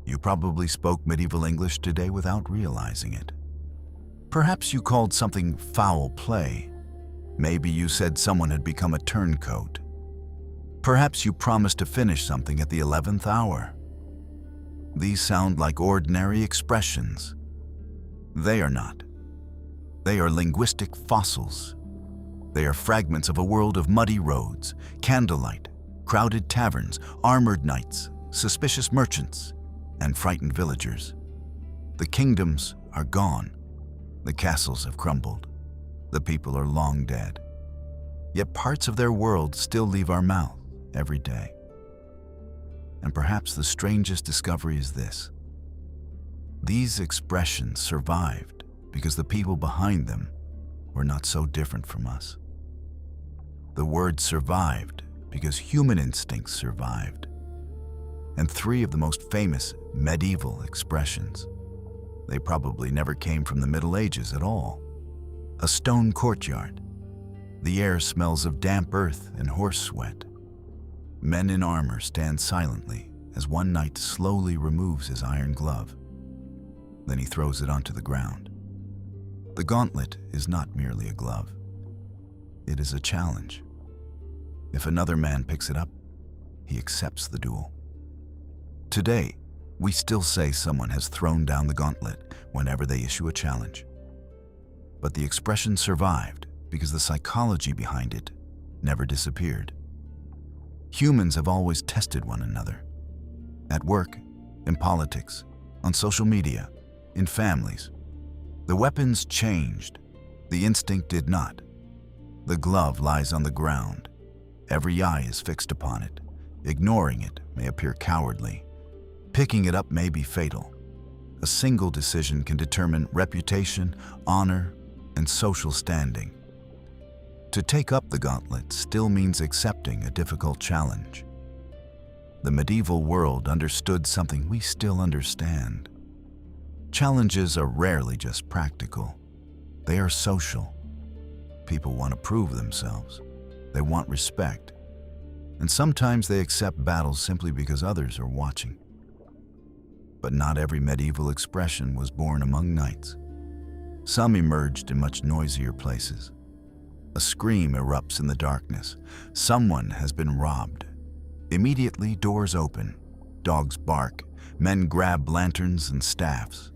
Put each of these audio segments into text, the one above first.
You probably spoke medieval English today without realizing it. Perhaps you called something foul play. Maybe you said someone had become a turncoat. Perhaps you promised to finish something at the 11th hour. These sound like ordinary expressions. They are not. They are linguistic fossils. They are fragments of a world of muddy roads, candlelight, crowded taverns, armored knights, suspicious merchants, and frightened villagers. The kingdoms are gone. The castles have crumbled. The people are long dead. Yet parts of their world still leave our mouth every day. And perhaps the strangest discovery is this. These expressions survived because the people behind them were not so different from us. The word survived because human instincts survived. And three of the most famous medieval expressions, they probably never came from the Middle Ages at all. A stone courtyard. The air smells of damp earth and horse sweat. Men in armor stand silently as one knight slowly removes his iron glove. Then he throws it onto the ground. The gauntlet is not merely a glove. It is a challenge. If another man picks it up, he accepts the duel. Today, we still say someone has thrown down the gauntlet whenever they issue a challenge. But the expression survived because the psychology behind it never disappeared. Humans have always tested one another. At work, in politics, on social media, in families. The weapons changed. The instinct did not. The glove lies on the ground. Every eye is fixed upon it. Ignoring it may appear cowardly. Picking it up may be fatal. A single decision can determine reputation, honor, and social standing. To take up the gauntlet still means accepting a difficult challenge. The medieval world understood something we still understand. Challenges are rarely just practical. They are social. People want to prove themselves. They want respect. And sometimes they accept battles simply because others are watching. But not every medieval expression was born among knights. Some emerged in much noisier places. A scream erupts in the darkness. Someone has been robbed. Immediately, doors open. Dogs bark. Men grab lanterns and staffs.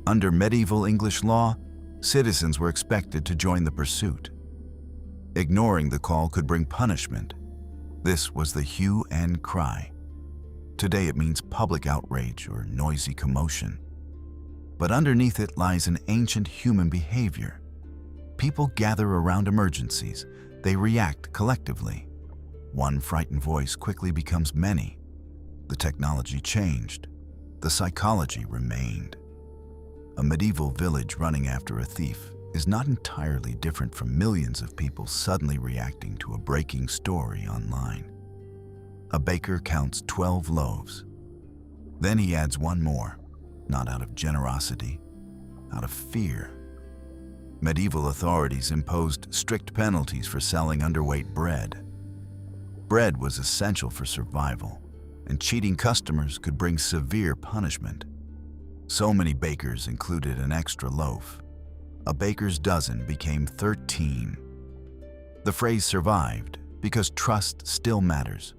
Under medieval English law, citizens were expected to join the pursuit. Ignoring the call could bring punishment. This was the hue and cry. Today it means public outrage or noisy commotion. But underneath it lies an ancient human behavior. People gather around emergencies. They react collectively. One frightened voice quickly becomes many. The technology changed. The psychology remained. A medieval village running after a thief is not entirely different from millions of people suddenly reacting to a breaking story online. A baker counts 12 loaves. Then he adds one more, not out of generosity, out of fear. Medieval authorities imposed strict penalties for selling underweight bread. Bread was essential for survival, and cheating customers could bring severe punishment. So many bakers included an extra loaf. A baker's dozen became 13. The phrase survived because trust still matters.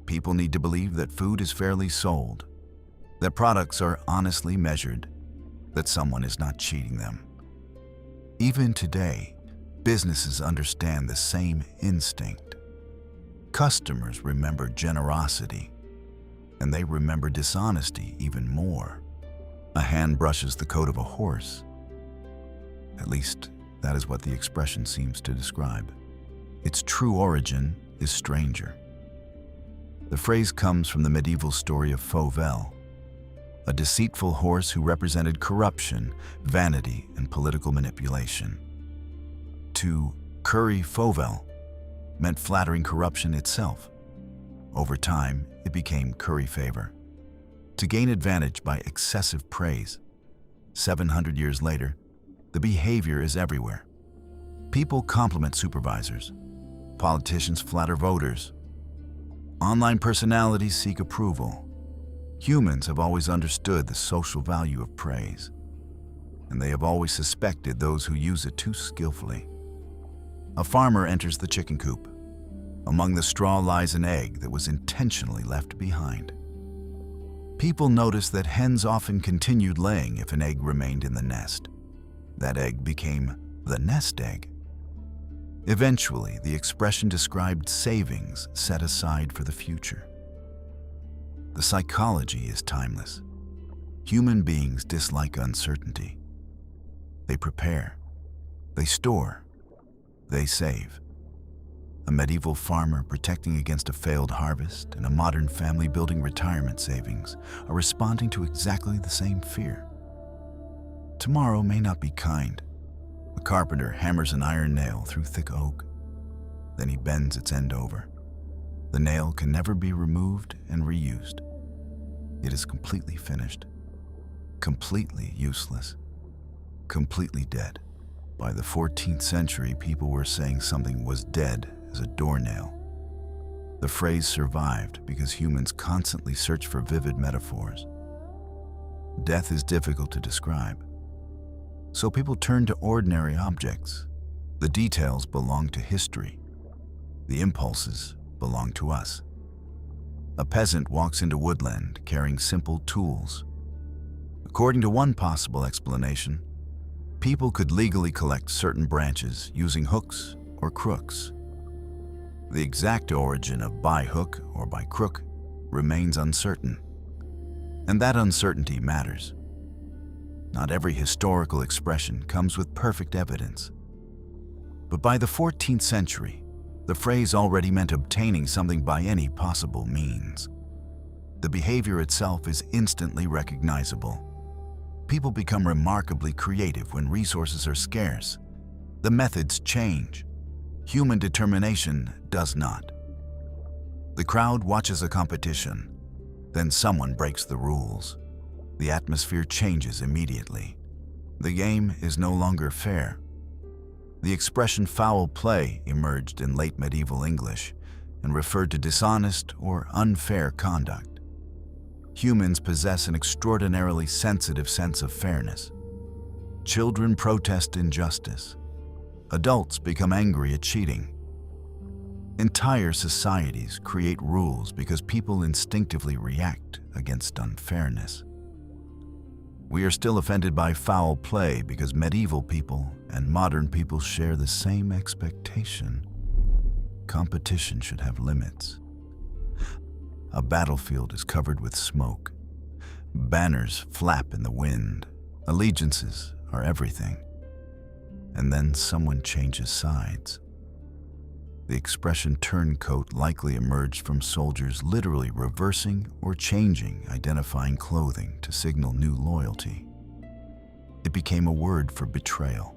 People need to believe that food is fairly sold, that products are honestly measured, that someone is not cheating them. Even today, businesses understand the same instinct. Customers remember generosity, and they remember dishonesty even more. A hand brushes the coat of a horse. At least, that is what the expression seems to describe. Its true origin is stranger. The phrase comes from the medieval story of Fauvel, a deceitful horse who represented corruption, vanity, and political manipulation. To curry Fauvel meant flattering corruption itself. Over time, it became curry favor, to gain advantage by excessive praise. 700 years later, the behavior is everywhere. People compliment supervisors. Politicians flatter voters. Online personalities seek approval. Humans have always understood the social value of praise, and they have always suspected those who use it too skillfully. A farmer enters the chicken coop. Among the straw lies an egg that was intentionally left behind. People notice that hens often continued laying if an egg remained in the nest. That egg became the nest egg. Eventually, the expression described savings set aside for the future. The psychology is timeless. Human beings dislike uncertainty. They prepare, they store, they save. A medieval farmer protecting against a failed harvest and a modern family building retirement savings are responding to exactly the same fear. Tomorrow may not be kind. A carpenter hammers an iron nail through thick oak. Then he bends its end over. The nail can never be removed and reused. It is completely finished, completely useless, completely dead. By the 14th century, people were saying something was dead as a doornail. The phrase survived because humans constantly search for vivid metaphors. Death is difficult to describe, so people turn to ordinary objects. The details belong to history. The impulses belong to us. A peasant walks into woodland carrying simple tools. According to one possible explanation, people could legally collect certain branches using hooks or crooks. The exact origin of by hook or by crook remains uncertain, and that uncertainty matters. Not every historical expression comes with perfect evidence. But by the 14th century, the phrase already meant obtaining something by any possible means. The behavior itself is instantly recognizable. People become remarkably creative when resources are scarce. The methods change. Human determination does not. The crowd watches a competition. Then someone breaks the rules. The atmosphere changes immediately. The game is no longer fair. The expression foul play emerged in late medieval English and referred to dishonest or unfair conduct. Humans possess an extraordinarily sensitive sense of fairness. Children protest injustice. Adults become angry at cheating. Entire societies create rules because people instinctively react against unfairness. We are still offended by foul play because medieval people and modern people share the same expectation. Competition should have limits. A battlefield is covered with smoke. Banners flap in the wind. Allegiances are everything. And then someone changes sides. The expression turncoat likely emerged from soldiers literally reversing or changing identifying clothing to signal new loyalty. It became a word for betrayal.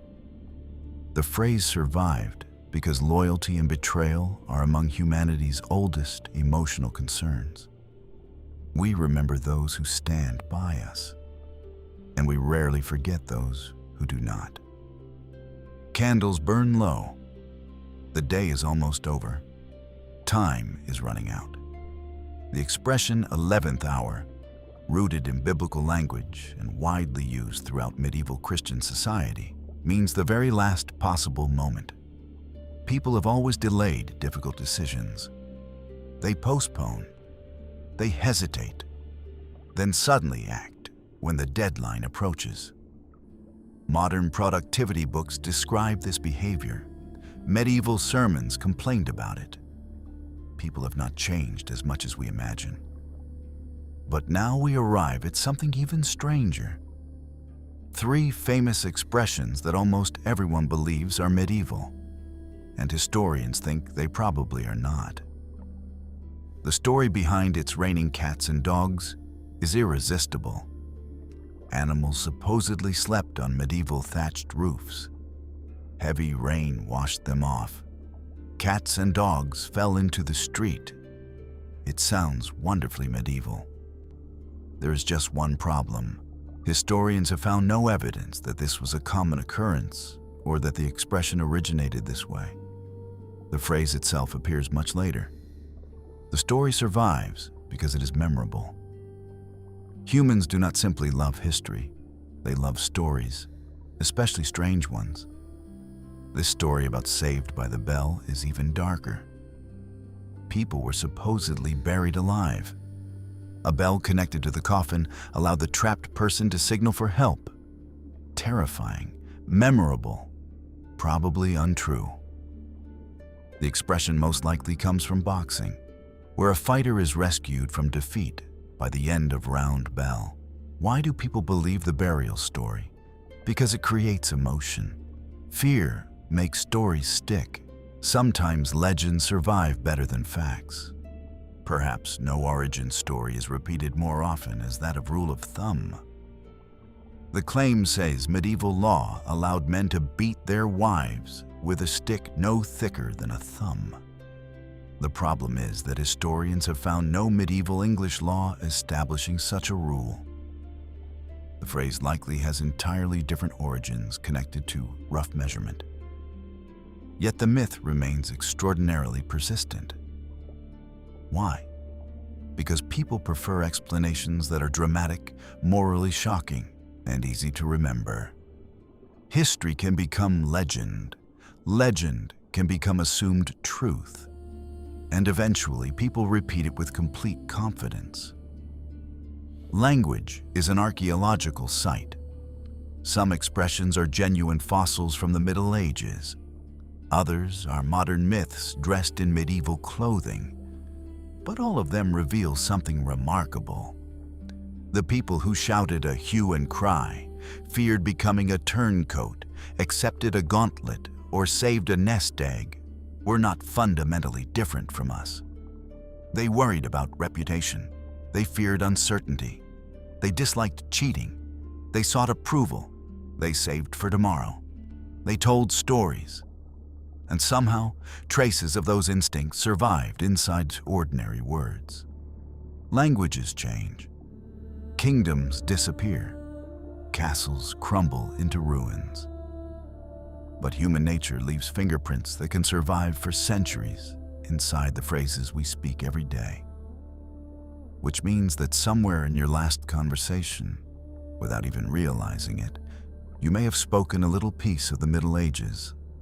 The phrase survived because loyalty and betrayal are among humanity's oldest emotional concerns. We remember those who stand by us, and we rarely forget those who do not. Candles burn low. The day is almost over. Time is running out. The expression 11th hour, rooted in biblical language and widely used throughout medieval Christian society, means the very last possible moment. People have always delayed difficult decisions. They postpone. They hesitate. Then suddenly act when the deadline approaches. Modern productivity books describe this behavior. Medieval sermons complained about it. People have not changed as much as we imagine. But now we arrive at something even stranger. 3 famous expressions that almost everyone believes are medieval, and historians think they probably are not. The story behind "It's raining cats and dogs" is irresistible. Animals supposedly slept on medieval thatched roofs. Heavy rain washed them off. Cats and dogs fell into the street. It sounds wonderfully medieval. There is just one problem. Historians have found no evidence that this was a common occurrence or that the expression originated this way. The phrase itself appears much later. The story survives because it is memorable. Humans do not simply love history, they love stories, especially strange ones. This story about Saved by the Bell is even darker. People were supposedly buried alive. A bell connected to the coffin allowed the trapped person to signal for help. Terrifying, memorable, probably untrue. The expression most likely comes from boxing, where a fighter is rescued from defeat by the end of round bell. Why do people believe the burial story? Because it creates emotion. Fear makes stories stick. Sometimes legends survive better than facts. Perhaps no origin story is repeated more often as that of rule of thumb. The claim says medieval law allowed men to beat their wives with a stick no thicker than a thumb. The problem is that historians have found no medieval English law establishing such a rule. The phrase likely has entirely different origins connected to rough measurement. Yet the myth remains extraordinarily persistent. Why? Because people prefer explanations that are dramatic, morally shocking, and easy to remember. History can become legend. Legend can become assumed truth. And eventually, people repeat it with complete confidence. Language is an archaeological site. Some expressions are genuine fossils from the Middle Ages. Others are modern myths dressed in medieval clothing. But all of them reveal something remarkable. The people who shouted a hue and cry, feared becoming a turncoat, accepted a gauntlet, or saved a nest egg, were not fundamentally different from us. They worried about reputation. They feared uncertainty. They disliked cheating. They sought approval. They saved for tomorrow. They told stories. And somehow, traces of those instincts survived inside ordinary words. Languages change. Kingdoms disappear. Castles crumble into ruins. But human nature leaves fingerprints that can survive for centuries inside the phrases we speak every day. Which means that somewhere in your last conversation, without even realizing it, you may have spoken a little piece of the Middle Ages